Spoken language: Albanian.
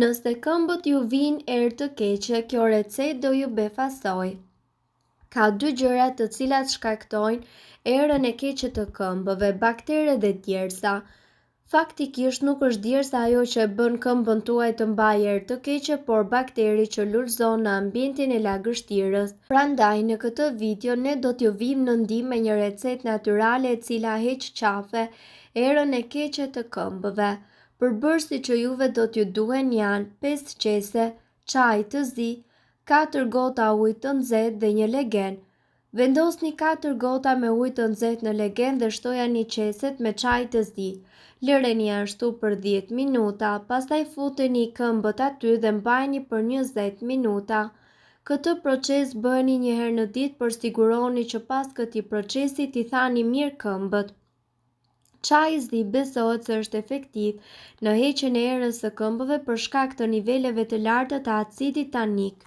Nëse këmbët ju vinë erë të keqe, kjo recetë do ju befasoj. Ka 2 gjëra të cilat shkaktojnë erën e keqe të këmbëve, baktere dhe djersa. Faktikisht nuk është djersa ajo që e bën këmbën tuaj të mbajë erë të keqe, por bakteri që lulëzon në ambientin e lagështirës. Prandaj në këtë video ne do t'ju vim në ndihmë me një recetë natyrale e cila heq qafe erën e keqe të këmbëve. Përbërësit që juve do t'ju duhen janë 5 qese çaj të zi, 4 gota ujë të nxehtë dhe një legen. Vendosni 4 gota me ujë të nxehtë në legen dhe shtojani qeset me çaj të zi. Lëreni ashtu për 10 minuta, pastaj futeni këmbët aty dhe mbajini për 20 minuta. Këtë proces bëni një herë në ditë, për siguroni që pas këtij procesi t'i thani mirë këmbët. Çaji i zi besohet se është efektiv në heqjen e erës së këmbëve për shkak të niveleve të larta të acidit tanik.